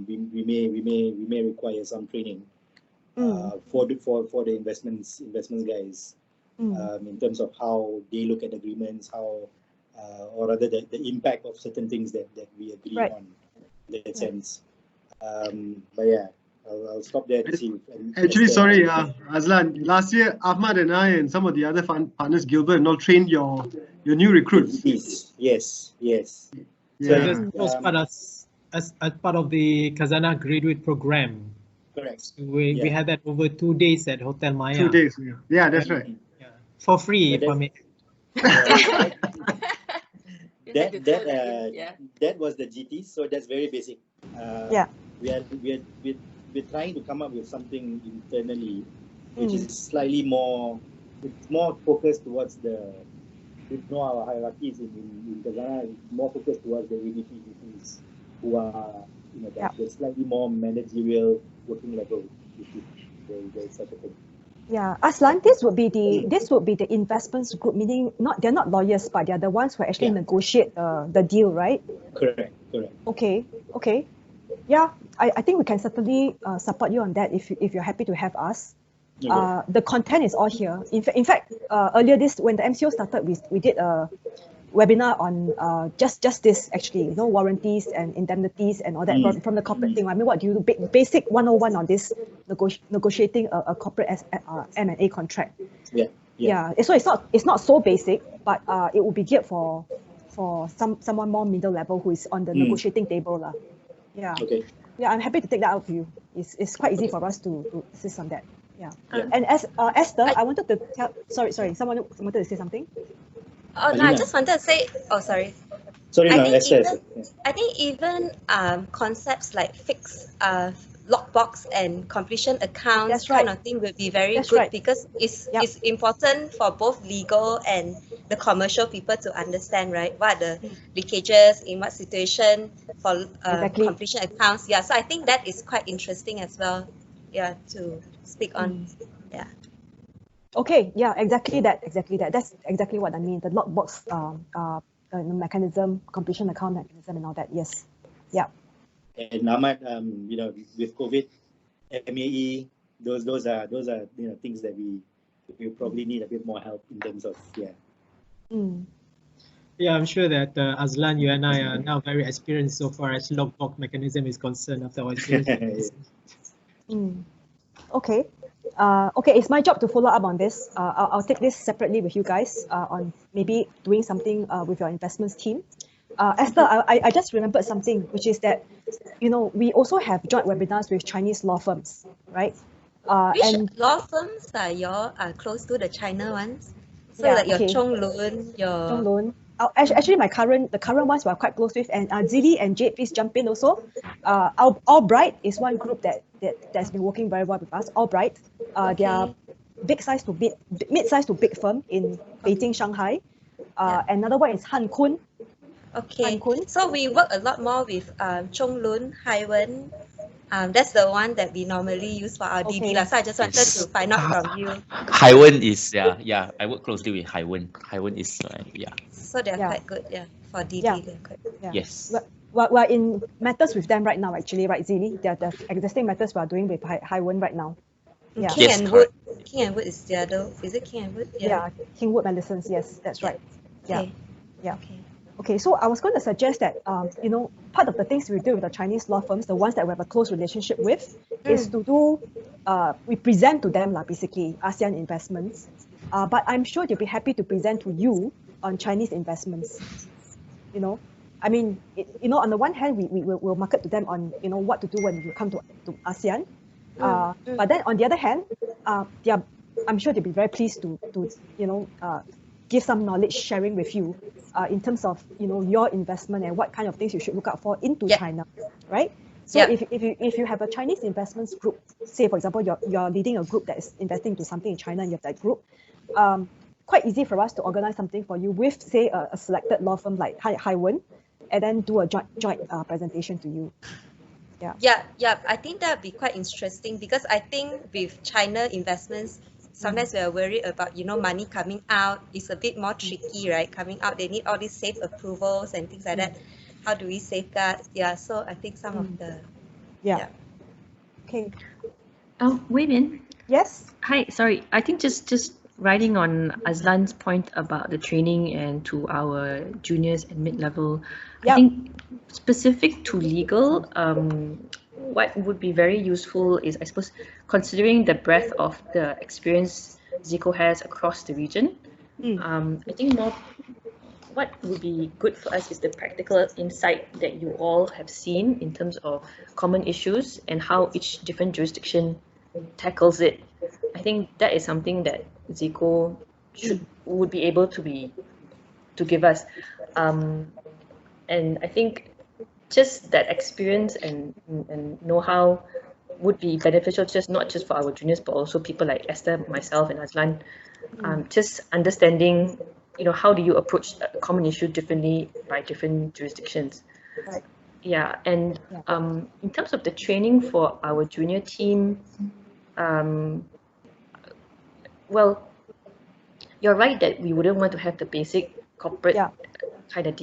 we may require some training for the investments guys, in terms of how they look at agreements, how or rather the impact of certain things that we agree on in that sense. But yeah, I'll stop there to see. Actually, sorry, Azlan. Last year, Ahmad and I and some of the other partners, Gilbert, and all trained your new recruits. Yes. Yeah. So this was as part of the Khazanah graduate program. Correct. So we had that over 2 days at Hotel Maya. 2 days. Yeah, that's right. Yeah. For free, if I may. That was the GT, so that's very basic. We're trying to come up with something internally, which is slightly more. It's more focused towards our hierarchies in Khazanah. It's more focused towards the AVPs who are the slightly more managerial working level. There is such a thing. Yeah, Aslan, this would be the investments group, meaning they're not lawyers, but they're the ones who actually negotiate the deal, right? Correct. Okay. Yeah, I think we can certainly support you on that if you're happy to have us. The content is all here. In fact, earlier when the MCO started, we did a webinar on just this actually, warranties and indemnities and all that from the corporate thing. I mean, what do you do? Basic 101 on this negotiating a corporate M&A contract. Yeah. So it's not so basic, but it will be geared for someone more middle level who is on the negotiating table lah. Yeah. Okay. Yeah, I'm happy to take that out for you. It's quite easy for us to assist on that. Yeah. And as Esther, I wanted to tell. Sorry. Someone wanted to say something. Oh no, I just wanted to say. Oh, sorry. Sorry, I think even concepts like fixed lockbox and completion accounts kind of thing would be very good because it's important for both legal and the commercial people to understand, right? What are the leakages, in what situation for completion accounts. Yeah, so I think that is quite interesting as well. Yeah, to speak on. Yeah. Okay, yeah, exactly that. That's exactly what I mean. The lockbox mechanism, completion account mechanism and all that. Yes. Yeah. And Ahmad, with COVID, MAE, those are things that we probably need a bit more help in terms of Yeah, I'm sure that Azlan, you and I are now very experienced so far as lockbox mechanism is concerned after our experience. Okay. Okay, it's my job to follow up on this. I'll take this separately with you guys on maybe doing something with your investments team. Esther, I just remembered something, which is that, we also have joint webinars with Chinese law firms, right? Which law firms are y'all close to, the China ones? So like your Chong Lun, Actually, the current ones we're quite close with, and Zili and Jade, please jump in also. Albright is one group that's been working very well with us. Albright, they are mid-size to big firm in Beijing, Shanghai. Another one is Han Kun. Okay, so we work a lot more with Chong Lun, Hai Wen. That's the one that we normally use for our DD. So I just wanted to find out from you. Hai Wen is, I work closely with Hai Wen. Hai Wen is, So they're quite good, for DD. They're quite good. Yes. We're in matters with them right now, actually, right, Zili? They're the existing matters we're doing with Hai Wen right now. Yeah. King and Wood is the other. Is it King and Wood? Yeah, King Wood Medicines. Yes, that's right. Okay. Yeah. Okay, so I was going to suggest that, part of the things we do with the Chinese law firms, the ones that we have a close relationship with, is to do, we present to them, basically, ASEAN investments. But I'm sure they'll be happy to present to you on Chinese investments. I mean, on the one hand, we'll market to them on, what to do when you come to ASEAN. But then on the other hand, I'm sure they'll be very pleased to give some knowledge sharing with you in terms of, your investment and what kind of things you should look out for into China, right? So if you have a Chinese investments group, say for example, you're leading a group that is investing into something in China and you have that group, quite easy for us to organize something for you with, say, a selected law firm like Haiwen, and then do a joint presentation to you. Yeah, I think that would be quite interesting, because I think with China investments, sometimes we are worried about, money coming out. It's a bit more tricky, right? Coming out, they need all these safe approvals and things like that. How do we safeguard? Yeah, so I think some of the... Okay. Wei Min. Yes? Hi, sorry. I think just riding on Azlan's point about the training and to our juniors and mid-level, I think specific to legal, what would be very useful is, I suppose, considering the breadth of the experience ZICO has across the region. I think what would be good for us is the practical insight that you all have seen in terms of common issues and how each different jurisdiction tackles it. I think that is something that ZICO would be able to give us. And I think just that experience and know-how would be beneficial, not just for our juniors, but also people like Esther, myself, and Azlan. Just understanding, how do you approach a common issue differently by different jurisdictions? Right. Yeah, and in terms of the training for our junior team, well, you're right that we wouldn't want to have the basic corporate kind of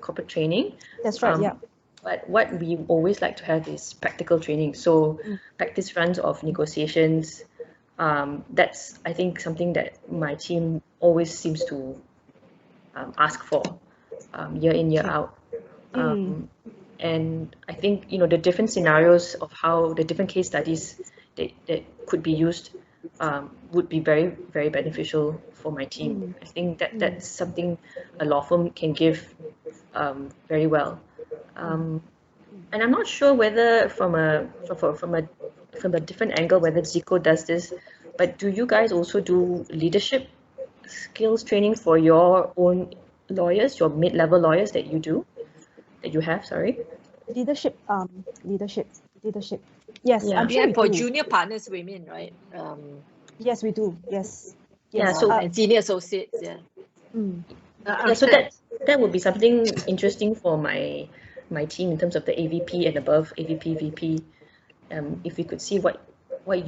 corporate training. That's right. But what we always like to have is practical training. So practice runs of negotiations. That's, I think, something that my team always seems to ask for year in, year out. And I think, the different scenarios of how the different case studies that could be used would be very, very beneficial for my team. I think that's something a law firm can give very well. And I'm not sure whether from a different angle whether ZICO does this, but do you guys also do leadership skills training for your own lawyers, your mid-level lawyers that you have? Sorry. Leadership. Yes, I'm sure we for do. junior partners, women, right? Yes, we do. Yes. Yeah. So and senior associates. So that would be something interesting for my team in terms of the AVP and above AVP, VP. If we could see what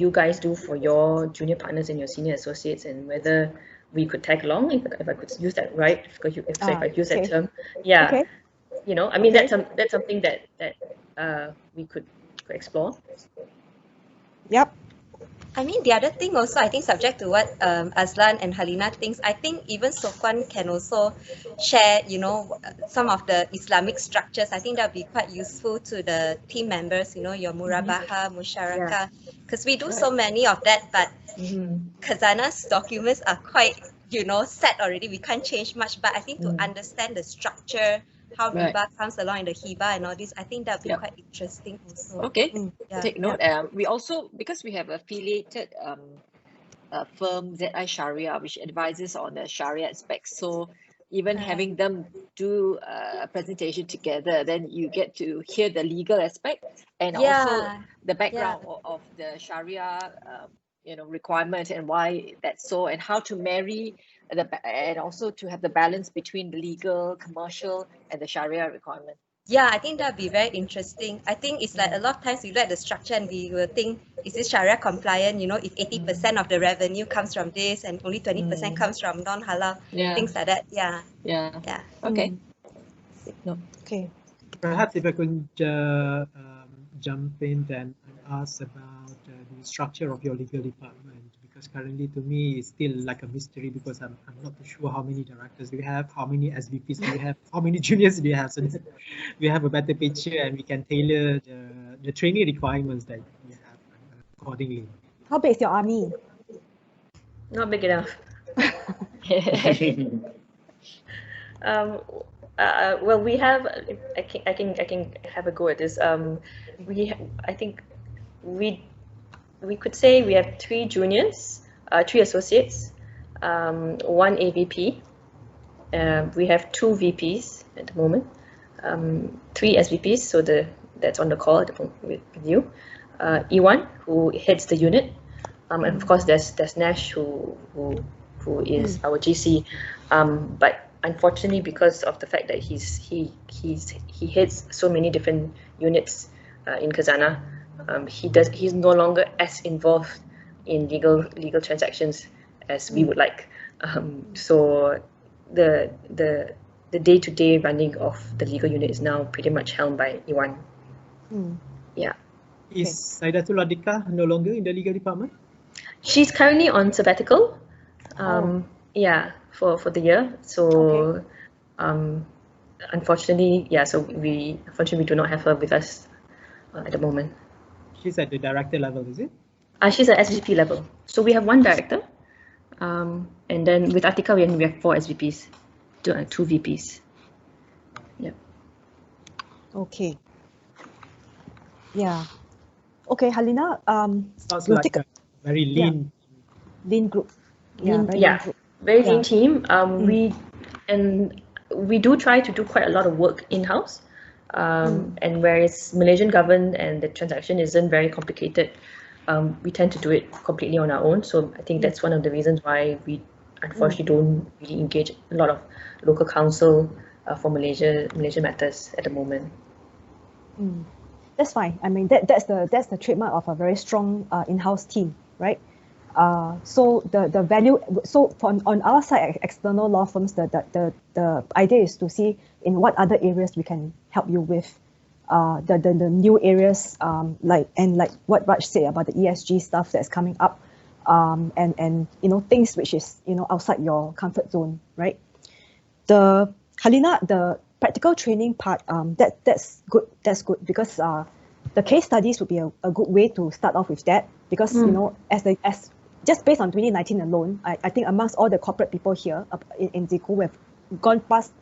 you guys do for your junior partners and your senior associates, and whether we could tag along, if I could use that right, if I use that term. Yeah. Okay. I mean, that's something that we could explore. Yep. I mean, the other thing also, I think subject to what Azlan and Halina thinks, I think even Sokwan can also share, some of the Islamic structures. I think that would be quite useful to the team members, your murabaha, musyarakah, because we do so many of that, but Khazanah's documents are quite, set already. We can't change much, but I think to understand the structure, how riba comes along in the hiba and all this, I think that would be quite interesting also. Okay, take note. We also, because we have affiliated firm ZI Sharia, which advises on the Sharia aspects. So even having them do a presentation together, then you get to hear the legal aspect and also the background of the Sharia, requirement and why that's so, and how to marry and also to have the balance between the legal, commercial, and the Sharia requirement. Yeah, I think that'd be very interesting. I think it's like a lot of times we look at the structure and we will think, is this Sharia compliant? If 80% of the revenue comes from this and only 20% comes from non-halal, things like that. Yeah. Okay. No. Okay. Perhaps if I could jump in then and ask about the structure of your legal department, because currently to me it's still like a mystery, because I'm not too sure how many directors do you have, how many SVPs do you have, how many juniors do you have, so that we have a better picture and we can tailor the training requirements that we have accordingly. How big is your army? Not big enough. Well, we have. I can have a go at this. I think we could say we have 3 juniors, 3 associates, 1 AVP. We have 2 VPs at the moment, 3 SVPs. So that's on the call with you. E1, who heads the unit, and of course there's Nash who is our GC, but unfortunately, because of the fact that he heads so many different units in Khazanah, he's no longer as involved in legal transactions as we would like. So the day-to-day running of the legal unit is now pretty much helmed by Iwan. Yeah. Is Saidatul Adika no longer in the legal department? She's currently on sabbatical. Yeah, for the year. So unfortunately, yeah, so we do not have her with us at the moment. She's at the director level, is it? She's at SVP level. So we have 1 director, and then with Atika we have 4 SVPs, 2 VPs. Yeah. Okay. Yeah. Okay, Halina. Sounds like a very lean. Lean group. Lean group. Very lean team. We do try to do quite a lot of work in-house. And whereas Malaysian governed and the transaction isn't very complicated, we tend to do it completely on our own. So I think that's one of the reasons why we unfortunately don't really engage a lot of local counsel for Malaysian matters at the moment. That's fine. I mean, that's the trademark of a very strong in-house team, right? So the value. So on our side, external law firms, the idea is to see in what other areas we can help you with. The new areas, like what Raj said about the ESG stuff that's coming up, and things which is outside your comfort zone, right? The Halina, the practical training part, that's good. That's good because the case studies would be a good way to start off with that because as just based on 2019 alone, I think amongst all the corporate people here in ZICO, we've gone past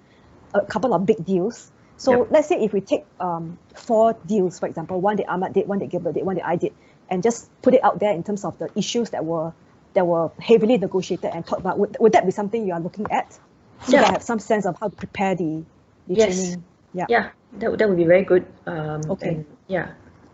a couple of big deals. So let's say if we take 4 deals, for example, one that Ahmad did, one that Gilbert did, one that I did, and just put it out there in terms of the issues that were heavily negotiated and talked about, would that be something you are looking at? So that I have some sense of how to prepare the training. Yeah, that would be very good. Okay.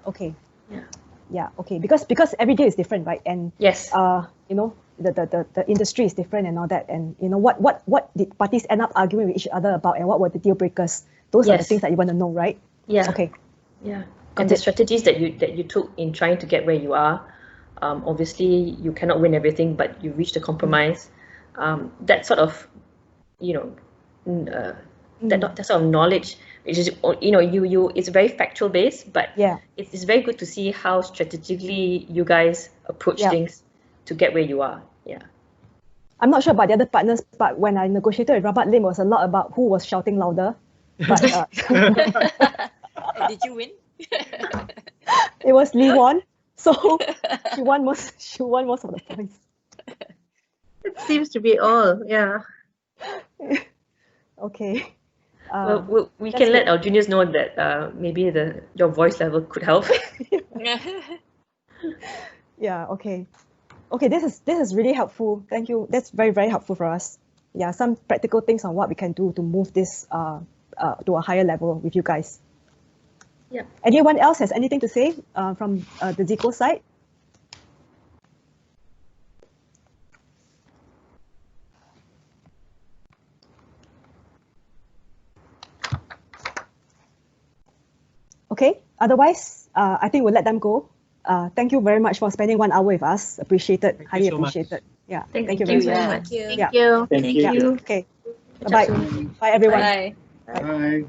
Okay. Yeah. Yeah. Okay. Because every day is different, right? And yes. The industry is different and all that, and what did parties end up arguing with each other about, and what were the deal breakers? Those are the things that you want to know, right? Yeah. Okay. Yeah. And the strategies that you took in trying to get where you are. Obviously, you cannot win everything, but you reached a compromise. That sort of, that sort of knowledge, which is it's very factual based, but it's very good to see how strategically you guys approach things to get where you are. Yeah. I'm not sure about the other partners, but when I negotiated with Rabat Lim, it was a lot about who was shouting louder. But, did you win? It was Lee won, so she won most of the points. It seems to be all, yeah. Okay. Well, we can let our juniors know that maybe your voice level could help. Yeah. Okay. Okay. This is really helpful. Thank you. That's very, very helpful for us. Yeah. Some practical things on what we can do to move this to a higher level with you guys. Yeah. Anyone else has anything to say from the ZICO side? Okay, otherwise, I think we'll let them go. Thank you very much for spending 1 hour with us. Appreciated, highly appreciated. Yeah, thank you very very much. much. Thank you. Okay, bye-bye. Bye, everyone. Bye. Bye.